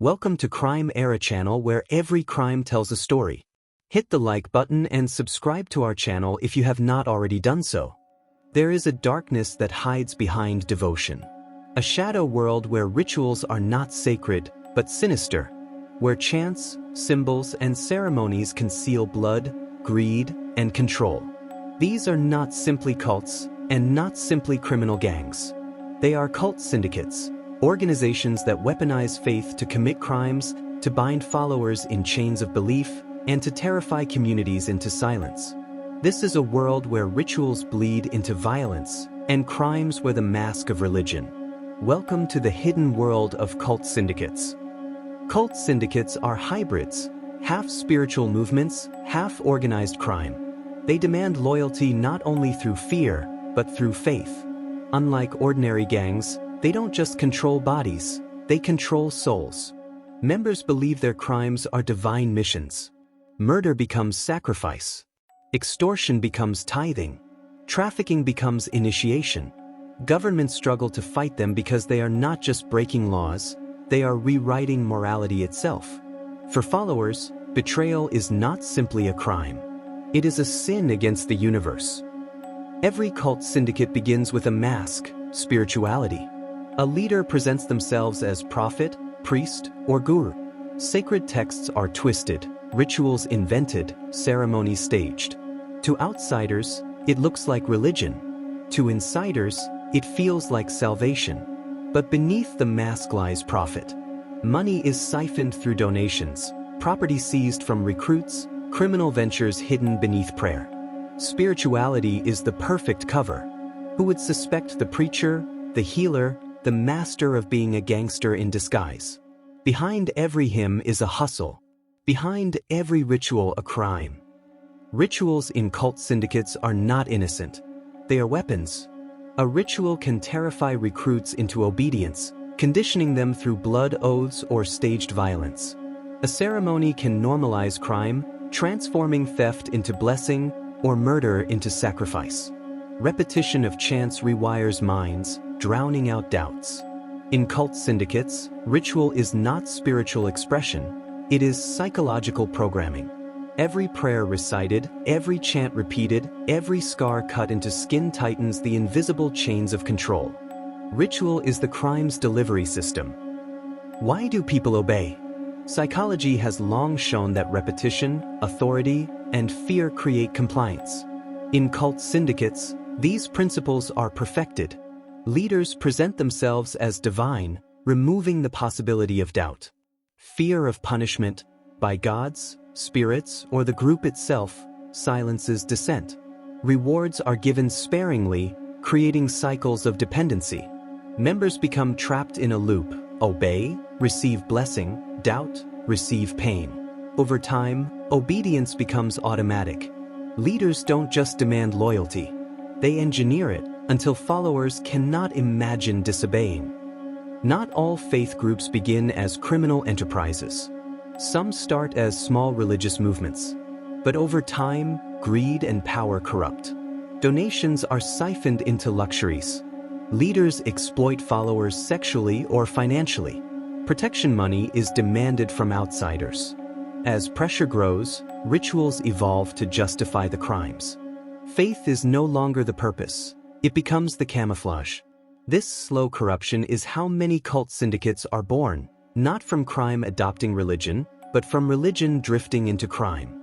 Welcome to Crime Era channel where every crime tells a story. Hit the like button and subscribe to our channel if you have not already done so. There is a darkness that hides behind devotion. A shadow world where rituals are not sacred, but sinister. Where chants, symbols, and ceremonies conceal blood, greed, and control. These are not simply cults, and not simply criminal gangs. They are cult syndicates, organizations that weaponize faith to commit crimes, to bind followers in chains of belief, and to terrify communities into silence. This is a world where rituals bleed into violence, and crimes wear the mask of religion. Welcome to the hidden world of cult syndicates. Cult syndicates are hybrids, half spiritual movements, half organized crime. They demand loyalty not only through fear, but through faith. Unlike ordinary gangs, they don't just control bodies, they control souls. Members believe their crimes are divine missions. Murder becomes sacrifice. Extortion becomes tithing. Trafficking becomes initiation. Governments struggle to fight them because they are not just breaking laws, they are rewriting morality itself. For followers, betrayal is not simply a crime. It is a sin against the universe. Every cult syndicate begins with a mask, spirituality. A leader presents themselves as prophet, priest, or guru. Sacred texts are twisted, rituals invented, ceremonies staged. To outsiders, it looks like religion. To insiders, it feels like salvation. But beneath the mask lies profit. Money is siphoned through donations, property seized from recruits, criminal ventures hidden beneath prayer. Spirituality is the perfect cover. Who would suspect the preacher, the healer, the master of being a gangster in disguise? Behind every hymn is a hustle. Behind every ritual a crime. Rituals in cult syndicates are not innocent. They are weapons. A ritual can terrify recruits into obedience, conditioning them through blood oaths or staged violence. A ceremony can normalize crime, transforming theft into blessing or murder into sacrifice. Repetition of chants rewires minds, drowning out doubts. In cult syndicates, ritual is not spiritual expression, it is psychological programming. Every prayer recited, every chant repeated, every scar cut into skin tightens the invisible chains of control. Ritual is the crime's delivery system. Why do people obey? Psychology has long shown that repetition, authority, and fear create compliance. In cult syndicates, these principles are perfected. Leaders present themselves as divine, removing the possibility of doubt. Fear of punishment, by gods, spirits, or the group itself, silences dissent. Rewards are given sparingly, creating cycles of dependency. Members become trapped in a loop: obey, receive blessing, doubt, receive pain. Over time, obedience becomes automatic. Leaders don't just demand loyalty, they engineer it until followers cannot imagine disobeying. Not all faith groups begin as criminal enterprises. Some start as small religious movements. But over time, greed and power corrupt. Donations are siphoned into luxuries. Leaders exploit followers sexually or financially. Protection money is demanded from outsiders. As pressure grows, rituals evolve to justify the crimes. Faith is no longer the purpose. It becomes the camouflage. This slow corruption is how many cult syndicates are born, not from crime adopting religion, but from religion drifting into crime.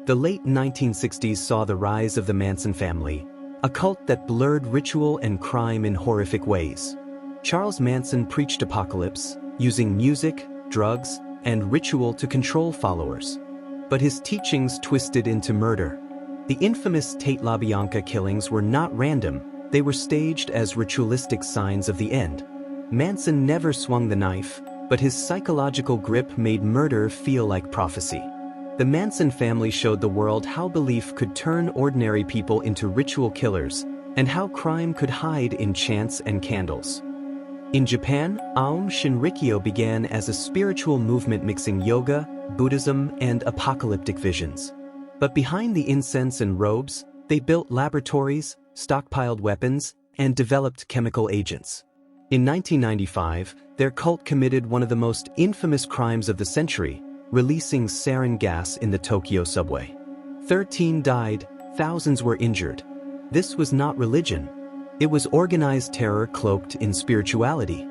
The late 1960s saw the rise of the Manson family, a cult that blurred ritual and crime in horrific ways. Charles Manson preached apocalypse, using music, drugs, and ritual to control followers. But his teachings twisted into murder. The infamous Tate LaBianca killings were not random, they were staged as ritualistic signs of the end. Manson never swung the knife, but his psychological grip made murder feel like prophecy. The Manson family showed the world how belief could turn ordinary people into ritual killers, and how crime could hide in chants and candles. In Japan, Aum Shinrikyo began as a spiritual movement mixing yoga, Buddhism, and apocalyptic visions. But behind the incense and robes, they built laboratories, stockpiled weapons, and developed chemical agents. In 1995, their cult committed one of the most infamous crimes of the century, releasing sarin gas in the Tokyo subway. 13 died, thousands were injured. This was not religion. It was organized terror cloaked in spirituality.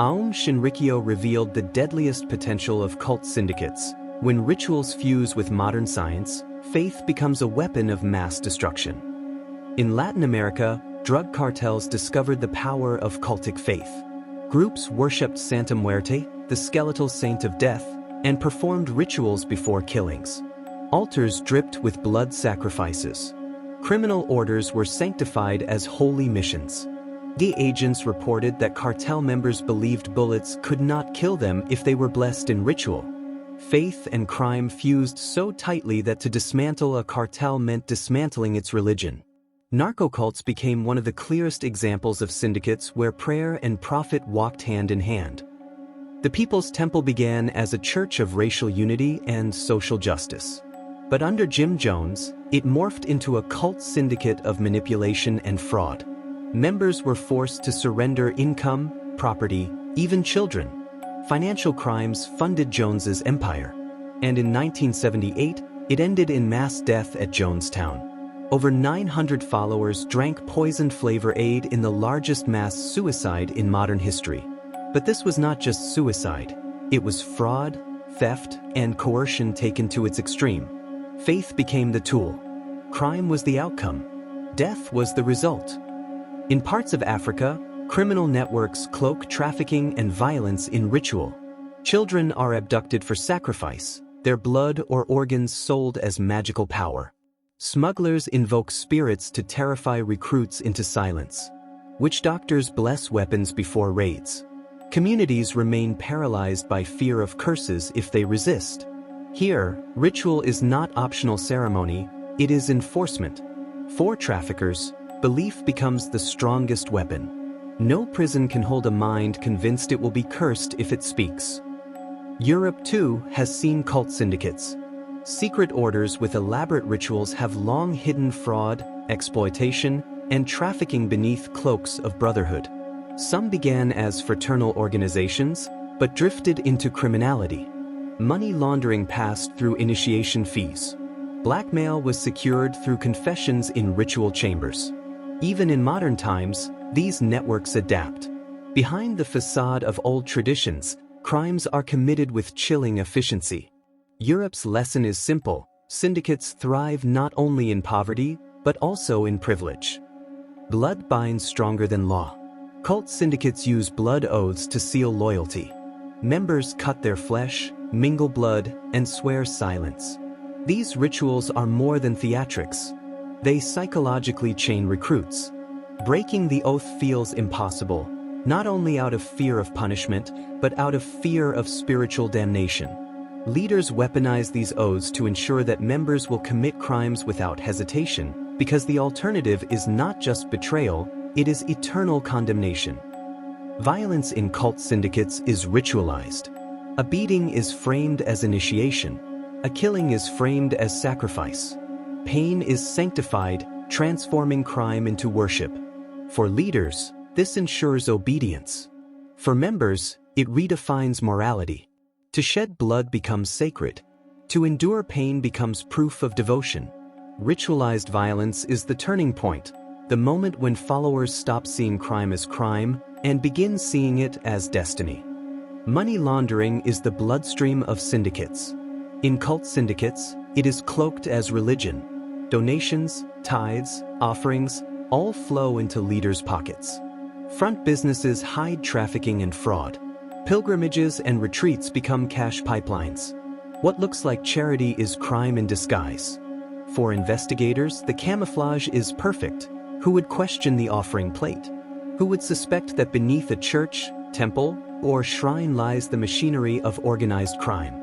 Aum Shinrikyo revealed the deadliest potential of cult syndicates. When rituals fuse with modern science, faith becomes a weapon of mass destruction. In Latin America, drug cartels discovered the power of cultic faith. Groups worshipped Santa Muerte, the skeletal saint of death, and performed rituals before killings. Altars dripped with blood sacrifices. Criminal orders were sanctified as holy missions. The agents reported that cartel members believed bullets could not kill them if they were blessed in ritual. Faith and crime fused so tightly that to dismantle a cartel meant dismantling its religion. Narco-cults became one of the clearest examples of syndicates where prayer and profit walked hand in hand. The People's Temple began as a church of racial unity and social justice. But under Jim Jones, it morphed into a cult syndicate of manipulation and fraud. Members were forced to surrender income, property, even children. Financial crimes funded Jones's empire. And in 1978, it ended in mass death at Jonestown. Over 900 followers drank poisoned flavor aid in the largest mass suicide in modern history. But this was not just suicide. It was fraud, theft, and coercion taken to its extreme. Faith became the tool. Crime was the outcome. Death was the result. In parts of Africa, criminal networks cloak trafficking and violence in ritual. Children are abducted for sacrifice, their blood or organs sold as magical power. Smugglers invoke spirits to terrify recruits into silence. Witch doctors bless weapons before raids. Communities remain paralyzed by fear of curses if they resist. Here, ritual is not optional ceremony, it is enforcement. For traffickers, belief becomes the strongest weapon. No prison can hold a mind convinced it will be cursed if it speaks. Europe, too, has seen cult syndicates. Secret orders with elaborate rituals have long hidden fraud, exploitation, and trafficking beneath cloaks of brotherhood. Some began as fraternal organizations, but drifted into criminality. Money laundering passed through initiation fees. Blackmail was secured through confessions in ritual chambers. Even in modern times, these networks adapt. Behind the facade of old traditions, crimes are committed with chilling efficiency. Europe's lesson is simple: syndicates thrive not only in poverty, but also in privilege. Blood binds stronger than law. Cult syndicates use blood oaths to seal loyalty. Members cut their flesh, mingle blood, and swear silence. These rituals are more than theatrics. They psychologically chain recruits. Breaking the oath feels impossible, not only out of fear of punishment, but out of fear of spiritual damnation. Leaders weaponize these oaths to ensure that members will commit crimes without hesitation, because the alternative is not just betrayal, it is eternal condemnation. Violence in cult syndicates is ritualized. A beating is framed as initiation. A killing is framed as sacrifice. Pain is sanctified, transforming crime into worship. For leaders, this ensures obedience. For members, it redefines morality. To shed blood becomes sacred. To endure pain becomes proof of devotion. Ritualized violence is the turning point, the moment when followers stop seeing crime as crime and begin seeing it as destiny. Money laundering is the bloodstream of syndicates. In cult syndicates, it is cloaked as religion. Donations, tithes, offerings, all flow into leaders' pockets. Front businesses hide trafficking and fraud. Pilgrimages and retreats become cash pipelines. What looks like charity is crime in disguise. For investigators, the camouflage is perfect. Who would question the offering plate? Who would suspect that beneath a church, temple, or shrine lies the machinery of organized crime?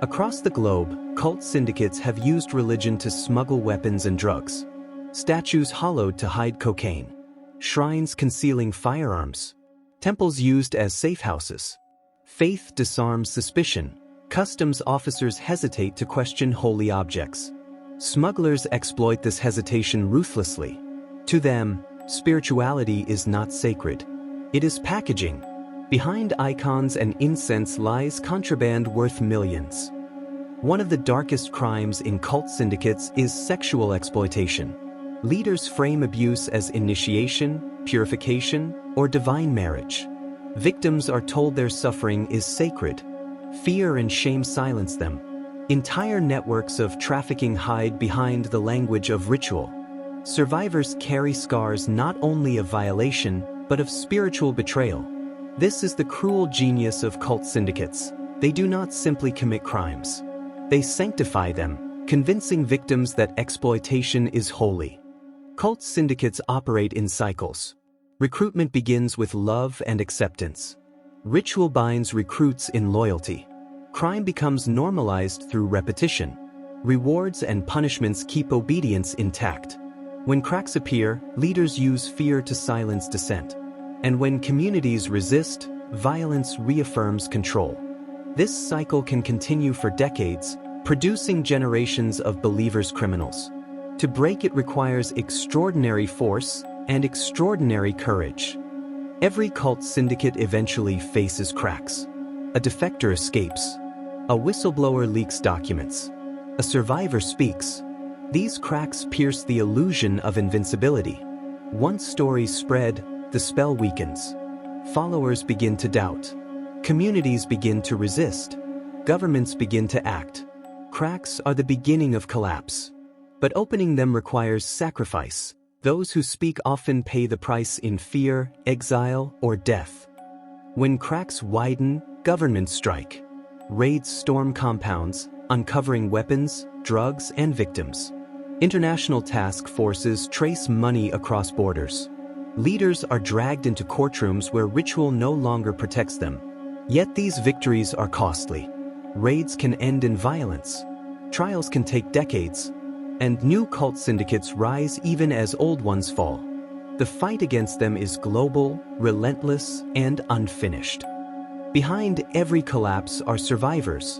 Across the globe, cult syndicates have used religion to smuggle weapons and drugs. Statues hollowed to hide cocaine. Shrines concealing firearms. Temples used as safe houses. Faith disarms suspicion. Customs officers hesitate to question holy objects. Smugglers exploit this hesitation ruthlessly. To them, spirituality is not sacred. It is packaging. Behind icons and incense lies contraband worth millions. One of the darkest crimes in cult syndicates is sexual exploitation. Leaders frame abuse as initiation, purification, or divine marriage. Victims are told their suffering is sacred. Fear and shame silence them. Entire networks of trafficking hide behind the language of ritual. Survivors carry scars not only of violation, but of spiritual betrayal. This is the cruel genius of cult syndicates. They do not simply commit crimes. They sanctify them, convincing victims that exploitation is holy. Cult syndicates operate in cycles. Recruitment begins with love and acceptance. Ritual binds recruits in loyalty. Crime becomes normalized through repetition. Rewards and punishments keep obedience intact. When cracks appear, leaders use fear to silence dissent. And when communities resist, violence reaffirms control. This cycle can continue for decades, producing generations of believers criminals. To break it requires extraordinary force and extraordinary courage. Every cult syndicate eventually faces cracks. A defector escapes. A whistleblower leaks documents. A survivor speaks. These cracks pierce the illusion of invincibility. Once stories spread, the spell weakens. Followers begin to doubt. Communities begin to resist. Governments begin to act. Cracks are the beginning of collapse. But opening them requires sacrifice. Those who speak often pay the price in fear, exile, or death. When cracks widen, governments strike. Raids storm compounds, uncovering weapons, drugs, and victims. International task forces trace money across borders. Leaders are dragged into courtrooms where ritual no longer protects them. Yet these victories are costly. Raids can end in violence. Trials can take decades. And new cult syndicates rise even as old ones fall. The fight against them is global, relentless, and unfinished. Behind every collapse are survivors,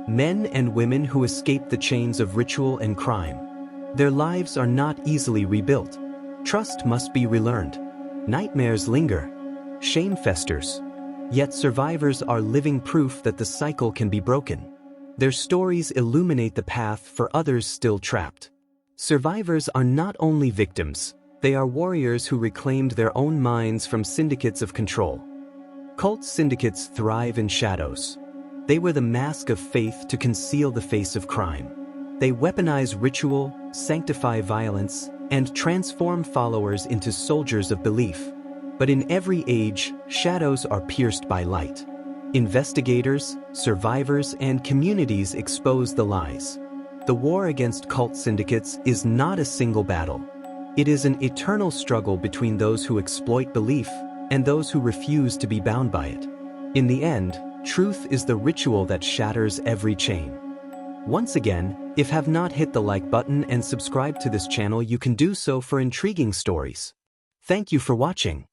men and women who escape the chains of ritual and crime. Their lives are not easily rebuilt. Trust must be relearned. Nightmares linger. Shame festers. Yet survivors are living proof that the cycle can be broken. Their stories illuminate the path for others still trapped. Survivors are not only victims, they are warriors who reclaimed their own minds from syndicates of control. Cult syndicates thrive in shadows. They wear the mask of faith to conceal the face of crime. They weaponize ritual, sanctify violence, and transform followers into soldiers of belief. But in every age, shadows are pierced by light. Investigators, survivors, and communities expose the lies. The war against cult syndicates is not a single battle. It is an eternal struggle between those who exploit belief and those who refuse to be bound by it. In the end, truth is the ritual that shatters every chain. Once again, if have not hit the like button and subscribe to this channel, you can do so for intriguing stories. Thank you for watching.